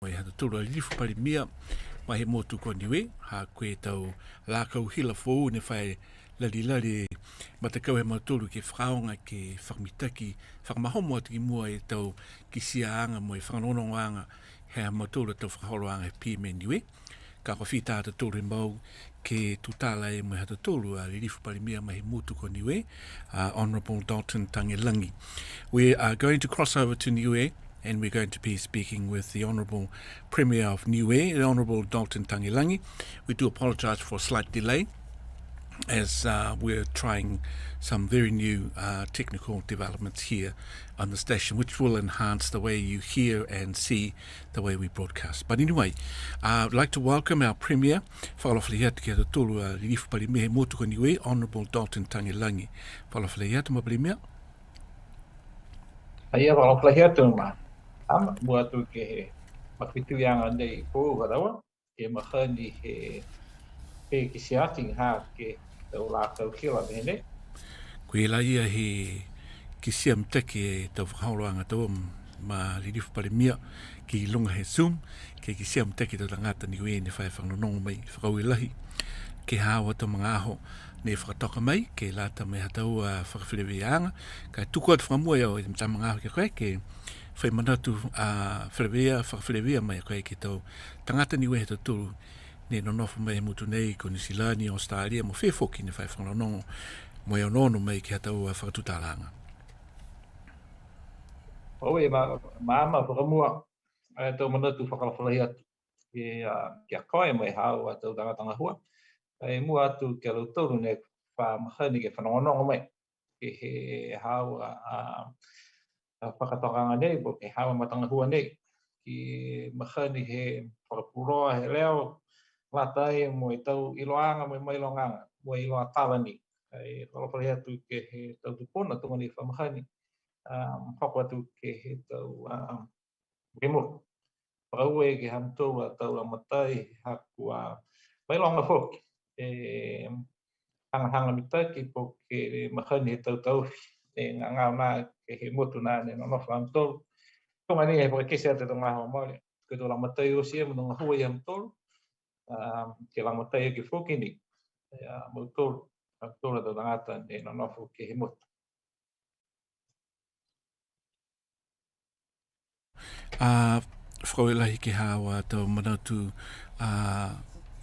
Mai hata tūra lifu pari mia, mai he motu ko Niue, ha koe tau lākau hila fōu ne whai lari matakau he mauturu ke whakaonga ke whakamitaki, whakamahomo atu ki mua e tau ki siaanga mo e whakanonongoanga he mauturu tau whakahoroanga he pime Niue. Ka kawhita hata tūru mau ke tutala e mo hata tūru a lifu pari mia mai he motu ko Niue, Honourable Dalton Tagelagi. We are going to cross over to Niue, and we're going to be speaking with the Honourable Premier of Niue, the Honourable Dalton Tagelagi. We do apologise for a slight delay, as we're trying some very new technical developments here on the station, which will enhance the way you hear and see the way we broadcast. But anyway, I'd like to welcome our Premier, Honourable Dalton Tagelagi. Premier. Buat tu ke makitu yang ada ibu katawa ke makan he kisiating ha ke taulah tau kila bene. Kui lai he kisiam teki tau whakaoroanga tau ma lirifu pare mia ki lunga he Zoom ke kisiam teki tau tangata Niue ne whai whanonongo mai whakau ilahi ke hawa tau mga aho ne whakatoka mai ke lata me hatau whakawhireweanga ka tuku atu whamua iau e mta mga aho ke koe ke whai manatu whakawhireweia mai koe ke tau tangata Niue he tau turu ne nonofo mai mutu nei ko New Zealand, Australia mo whefoki ne whai whanonongo mo e onono mai ki hatau whakatutalanga. Oe ma whakamua tau manatu whakalawhalahi atu ki a koe mai hau tau tanga hua. E mua atu ki a lautoro ne whamahani ke whanongonongo mai ke he hau whakatokanga nei po ke hau matanga hua nei ki mahani he whakapuroa he leo latai mo i tau iloanga mo i mailonganga mo i iloa talani. E whakalawhalahi atu ke he tau tupona tunga ni whamahani. Hoko atu ke he tau remo. Whakaue ke hamtoa tau amatai haku mailonga whoki. Hanga mitaki po ke mahani he tau tauwhi. E ngā nā ke he motu nā ne nonofa hamtolu. Tonga ni he whakakese ate tau ngā hoa maori. Ke tau amatai o sia mo ngā hua i hamtolu. Ke amatai e ke whoki ni. Mautolu. Hamtolu tau tangata ne nonofa ke he motu. Whakauelahi ke hawa tau manatu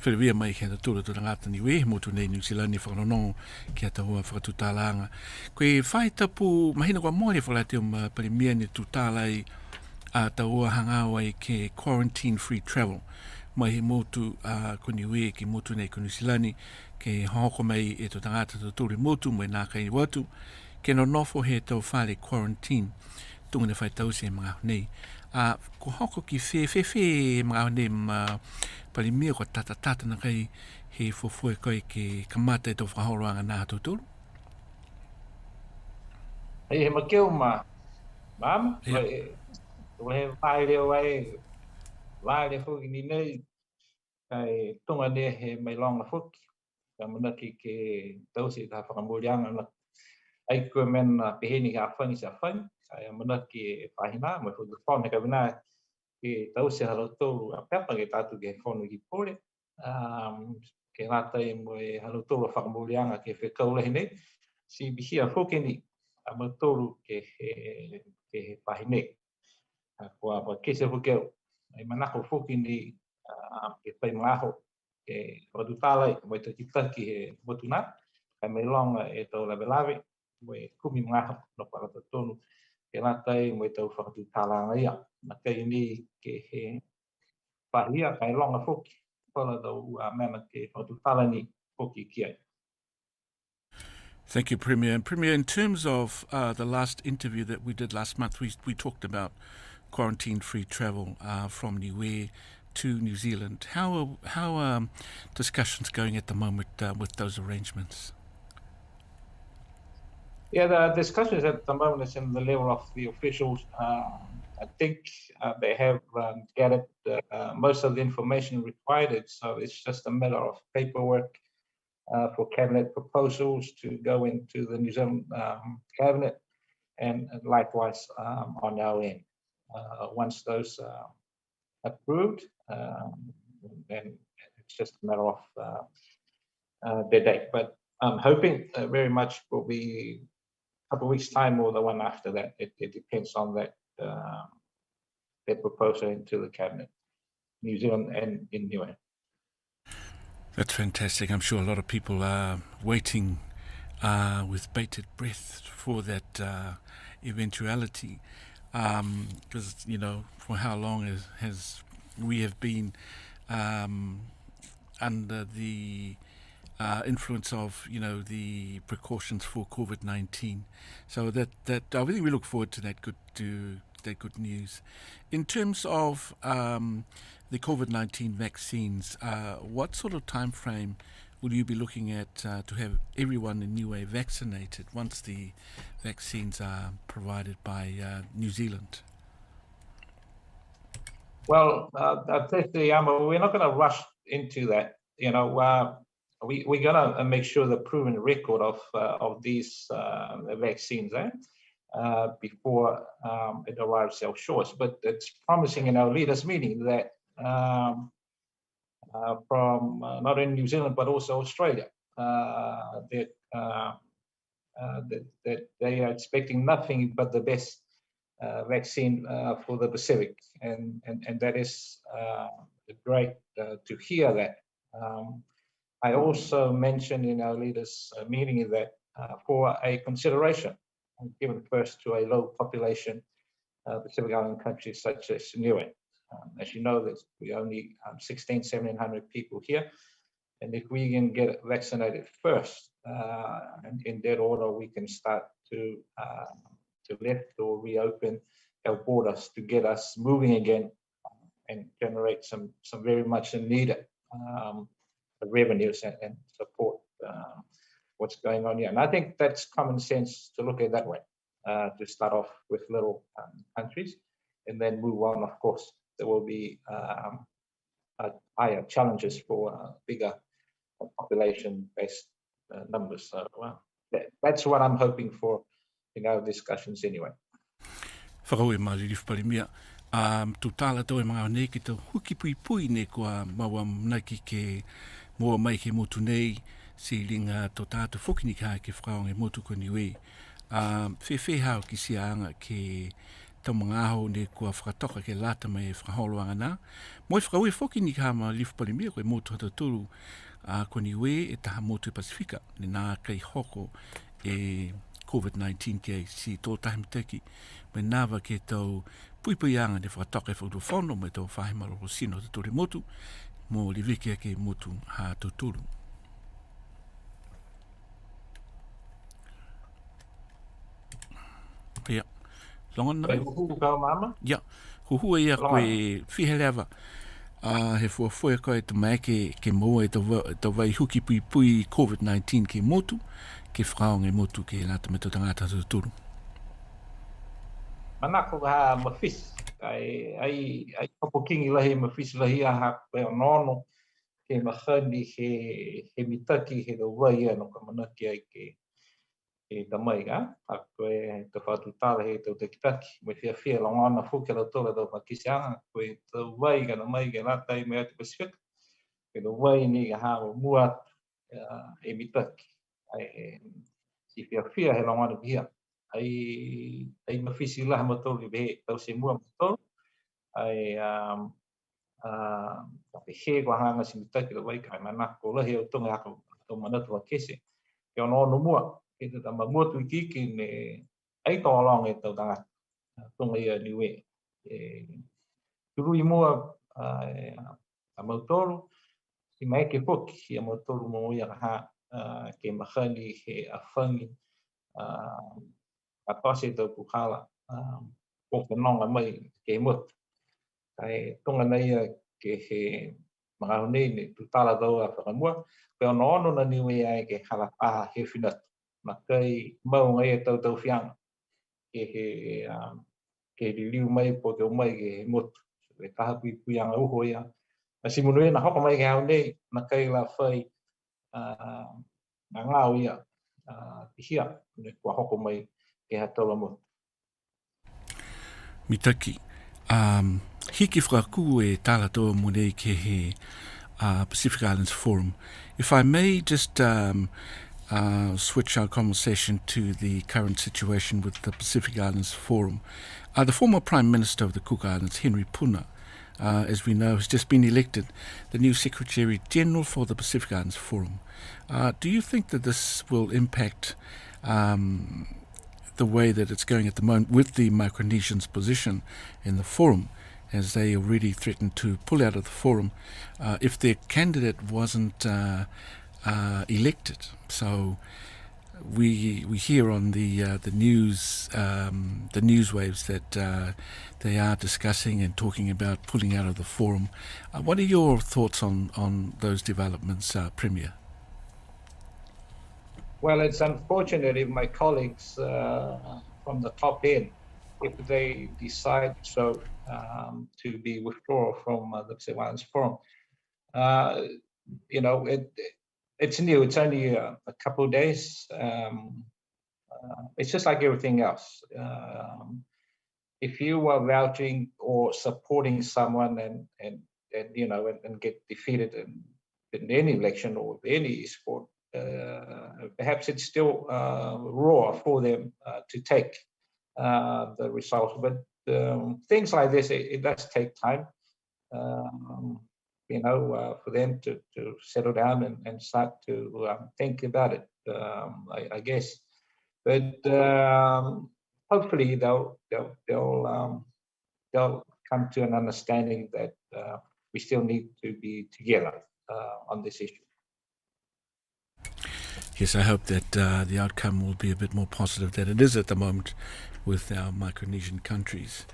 wherewia mai ki hata tūra tūra ngāta Niue, motu nei New Zealand ni whakanonongo ki hata hua whakatutālanga. Koe whai tapu mahina kua mōre whalate o parimia ni tūtālai tau ua hangawa i ke quarantine free travel. Mai he motu ko Niue ki motu nei ko New Zealand ke hoko mai e tō tangata tō tūri motu mai nā kai watu ke no nofo he tau whare quarantine tunga ne whai tau se mga nei. Ko hoko ki whewhewhe mga nei ma parimia ko tata na kai he fofue koe ke kamata e tō whahoroanga nā tōtoro? He makeo ma mama, he vai leo vai le fuki ni nei kai tunga ne he mai longa fuki. Ka manaki ke tausi ka whakamurianga na ai koe men peheni ka whani sa whani. Ai manaki e whahina, mai fuki whone ka wina ke tausi halo tōru a pepa ke tātu ke whonu ki pōre. Ke rātai mo e halo tōru a whakamurianga ke whekaulehi nei. Si bihi a fuki ni a matoru ke he whahinei. Kua kese fuki au. Ai manako fuki ni ke whai māho ke whakatutālai mo e taki he motuna. Kai mai longa e tau lawe mo e kumi ngaho no parata tonu. Ke rātai mo e tau whakatutālanga ia. Na kei ni ke he whahia kai longa fuki. Whala tau mena ke whakatutāla ni fuki ki ai. Thank you, Premier. And Premier, in terms of the last interview that we did last month, we talked about quarantine-free travel from Niue to New Zealand. How are discussions going at the moment with those arrangements? Yeah, the discussions at the moment is in the level of the officials. I think they have gathered most of the information required, so it's just a matter of paperwork for cabinet proposals to go into the New Zealand cabinet, and likewise on our end. Once those approved, then it's just a matter of the date. But I'm hoping very much will be a couple of weeks' time or the one after that. It depends on that proposal into the cabinet, New Zealand and in Niue. That's fantastic. I'm sure a lot of people are waiting with bated breath for that eventuality, because for how long has we have been under the influence of the precautions for COVID-19. So that I think we look forward to that good news. In terms of the COVID-19 vaccines, what sort of time frame will you be looking at to have everyone in Niue vaccinated once the vaccines are provided by New Zealand? Well, we're not going to rush into that. We're going to make sure the proven record of these vaccines before it arrives our shores. But it's promising in our leaders' meeting that from not only New Zealand but also Australia, that they are expecting nothing but the best vaccine for the Pacific, and that is great to hear that. I also mentioned in our leaders' meeting that for a consideration given first to a low population Pacific Island countries such as Niue. As you know, we only 1,700 people here, and if we can get vaccinated first, and in that order, we can start to lift or reopen our borders to get us moving again and generate some very much needed revenues and support what's going on here. And I think that's common sense to look at it that way, to start off with little countries and then move on. Of course, there will be higher challenges for bigger population-based numbers. So that's what I'm hoping for in our discussions anyway. Whakaue maririfu parimia. Tu tāla tau e mga nei ki tau huki pui pui ne kua maua mnaiki ke mua mai ke motu nei si ringa to tātu whukini ka ke whakaong e motu ko Niue. Whewhe hao ki sia anga ke tau mga aho ne kua whakatoka ke lata mai e whakaholoanga nā. Moi whakaue whukini ka ma lifu parimia ko e motu hataturu ko Niue e taha motu e Pasifika ne nā kei hoko e COVID-19 ke si tō tahimiteki me nāwa ke tau puipuianga ne whakatoka e whakatofono me tau whahimaro o sino te tore motu mo li wiki ake motu ha tuturu. Ia, longa na. Huhu kau mama? Ia, huhu ia koe whihe lewa. He fuafoe koe te mai ke moa e tau vai huki pui pui COVID-19 ke motu, ke whakaonga e motu ke lata me tau tangata tuturu. Manako ha mawhis, ai kapokingi lahi mawhis lahi aha koe o nono ke mahani he mitaki he wai ano ka manaki ai ke tamai a koe te whatu tala he tau te kitaki me whia longana fuke la tola tau makisi anga koe tau wai ka mai ke latai me atu Pasifika ke tau wai ni ka hao mua e mitaki ai si whia he longana pia ai mawhisi laha matolu behe tau se mua matolu ai he kwa hanga si mitaki la wai kai manako lahi au tonga hako tau manatu wa kese ke ono mua ke te tama mua tui kiki ne ai tō along e tau tanga tonga ia Niue turu i mua a mautolu i mai ke poki i a mautolu mo ia ha ke mahani he awhangi a tose tau pukala o whanonga mai ke mutu. Kai tonga nei ke he mga honei ne tutala tau a whakamua, pe ono na Niue ai ke halapaha he whinatu. Ma kai mau ngai e tau whianga ke riliu mai po te umai ke he mutu. E taha pui puianga uho ia. Ma si munui na hoka mai ke hau nei, ma kai la whai na ngāo ia hia, ne kua hoko mai ke ha taula mutu. Mitaki, hiki whakaku e tāla toa mune ke he Pacific Islands Forum. If I may just switch our conversation to the current situation with the Pacific Islands Forum. The former Prime Minister of the Cook Islands, Henry Puna, as we know, has just been elected the new Secretary General for the Pacific Islands Forum. Do you think that this will impact the way that it's going at the moment with the Micronesians' position in the forum, as they already threatened to pull out of the forum if their candidate wasn't elected? So we hear on the news waves that they are discussing and talking about pulling out of the forum. What are your thoughts on those developments, Premier? Well, it's unfortunate if my colleagues from the top end, if they decide so to be withdrawn from the Pacific Islands Forum. It's new. It's only a couple of days. It's just like everything else. If you are vouching or supporting someone and get defeated in any election or any sport, perhaps it's still raw for them to take the results. But things like this, it does take time. For them to settle down and start to think about it, I guess. But hopefully they'll come to an understanding that we still need to be together on this issue. Yes, I hope that the outcome will be a bit more positive than it is at the moment with our Micronesian countries.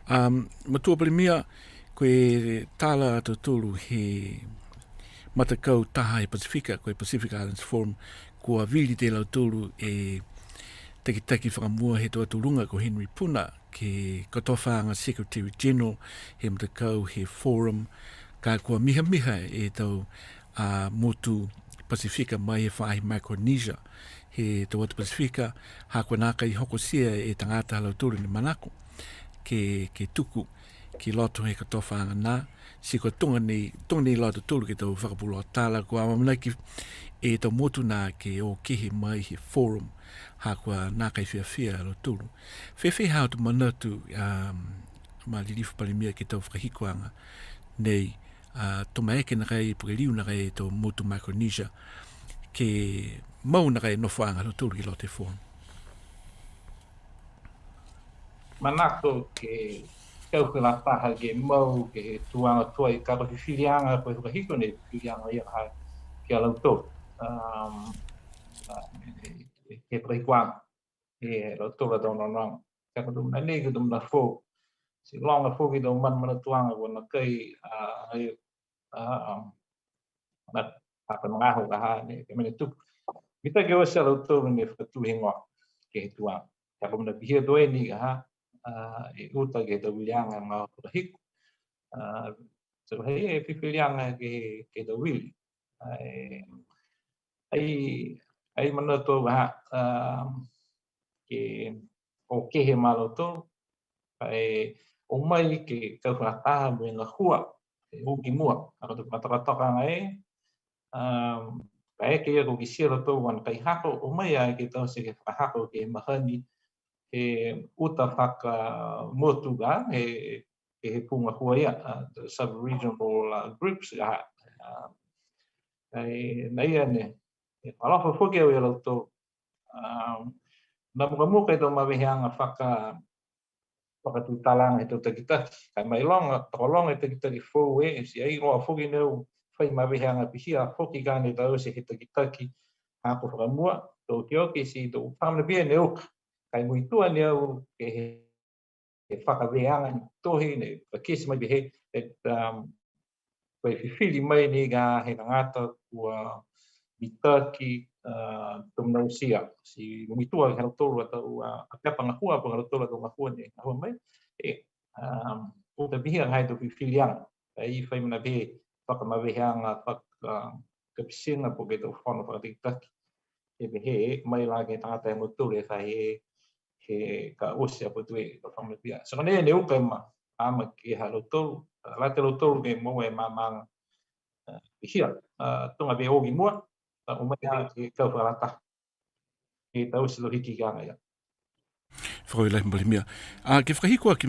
Matua mia, koe tala atu tolu he matakau taha e Pasifika, koe Pacific Islands Forum, kua vili te lau tolu e taki whakamua he toa turunga ko Henry Puna, ke katowhaanga Secretary General, he matakau he forum, ka kua miha e tau motu Pasifika mai e whaahi Micronesia. He te watu Pasifika, hako naka I hoko sia e tangata halau tolu ni manako, ke tuku, ki loto he katowhaanga nā, si ko tonga ni loto tolu ke tau whakapulo a tāla, ko amamana ki e tau motu nā ke o kehe mai he forum, hako naka I whiawhia alo tolu. Whiawhia hao tu manatu ma lirifu palimia ke tau whakahikoanga nei, toma eke na kai pukeliu na kai to motu Micronesia ke mau na kai nofuanga lo tolu ki lote forum. Manako ke kau la taha ke mau ke tuanga toi ka ko filianga ko hiko ne filianga ia ha ke ala to ke prequam e lo to la dona no ka ko dum ne ke dum na fo si longa fo ki dum man tuanga ko na kai na apa ngaho ka ha ne ke me tu kita ke o se lo to ne fa tu hingo ke tuanga ka dum na bia do ni ka ha e uta ke tau lianga ngā kura hiku. So hei e whiwhi lianga ke tau wili. Ai mana tō waha ke o kehe malo tō. O mai ke kau whakataha mui ngā hua, e uki mua. Ako tu mataratoka ngā e. Ka eke ia ko ki sira tō wan kai hako. O mai ai ke tau se ke whakahako ke mahani. E uta whaka motuga he punga hua ia, the sub-regional groups ia. Nei ane, e palofa whuki au ia lauto. Na muka e tō maweheanga whakatūtalanga he tō takitaki. Kai mai longa, takolonga e takitaki fōu e, si ai roa whuki neu whai maweheanga pihia, whuki kāne tau se he takitaki hako whakamua, tō ki oki si tō whamana bia ne uka. Kai mui tua ni au ke he whakaweanga ni tohi, ne whakesi mai he, koe whiwhiri mai ni ngā he ngāta kua mitaki tumnau sia. Si mui tua ki harotolu atau a peapanga hua pa harotolu atau ngā hua ni ngā hua mai. O te bihia ngai tō whiwhirianga. I whaimana he whakamaweheanga, whakapisinga po ke tō whono whakatikitaki. He mai la ke tangata e mutule whai he ka osia po tue ka whamapia. So ne uka ima ama ki halotolu la te lotolu ke mo e mamang hia tunga be ogi mua o mai ki ka farata ki tau silo hiki kanga ya Whakawela Palimia. Ke whakahikoa ki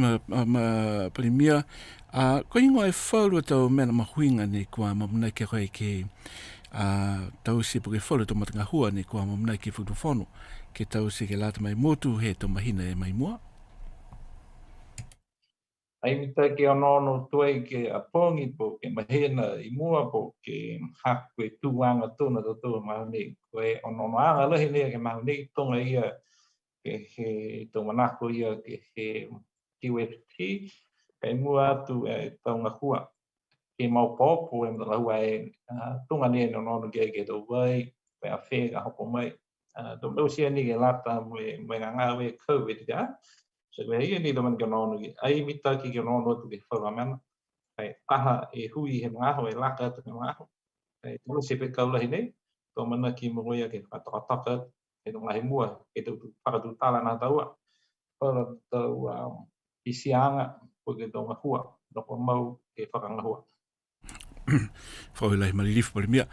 Palimia, ko ingo e whauru tau mena mahuinga ni kua mamunai ke koe ke tau se po ke whauru tau matanga hua ni kua mamunai ke whakawhono ke tau se ke lata mai motu he tau mahina e mai mua. ai mita ke ono tuai ke apongi po ke mahina I mua po ke hakwe tuanga tuna to to mahuni koe ono anga lahi ne ke mahuni tonga ia ke he to manako ia ke he TWT ke mua tu e tonga hua ke mau popo e mta hua e tunga ne no no ke to vai pe a fe ka hopo mai to mo sia ni ke lata me nga we COVID ja so we ia ni to man ke no ni ai mita ki ke no tu ke fa man ai aha e hui he nga ho e laka te nga ho ai to se pe ka lahi nei to mana ki mo ia ke fa ta e no ngai mua e to para tu tala na taua para tu isianga po ke to nga hua no ko mau ke fa nga hua Whakawela Malilifu Palimia,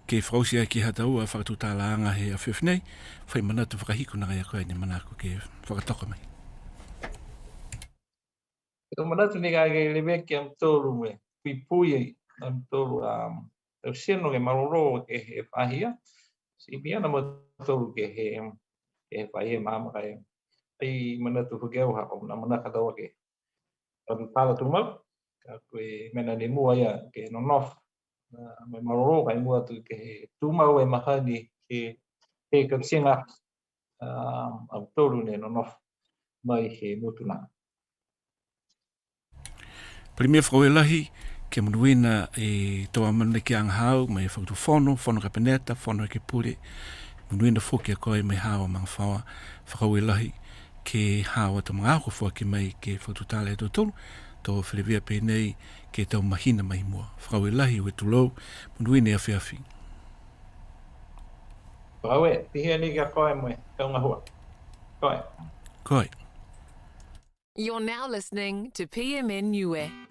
ke whausia ki hataua whakatutala anga he a whiwhinei, whai manatu whakahiko na gai a koe ni manako ke whakatoka mai. Ito manatu ni ga ke lebe ke am tolu me pui am tolu o sino ke maroro ke he fahia si bia na mo tolu ke he fahia mama kai ai manatu fu geu ha na manaka dawa ke am pala tu mo ka ko mena ni mua ya ke no nof me maroro kai mua tu ke tu mau e mahani ke ka singa am tolu ne no nof mai he mutuna Palimia whakawelahi, ke manuina e toa mana ki ang hau, mai whakatu whono ka peneta, whono ke pule, manuina whoki a koe mai hawa mga whawa, whakawelahi, ke hawa ta mga ako whaki mai ke whakatutala e tōtonu, tō whilewia pēnei ke tau mahina mai mua. Whakawelahi ue tulou, manuina e awhiawhi. Pawe, tihia ni ka koe moe, kaunga hua. Koe. Koe. You're now listening to PMN Niue.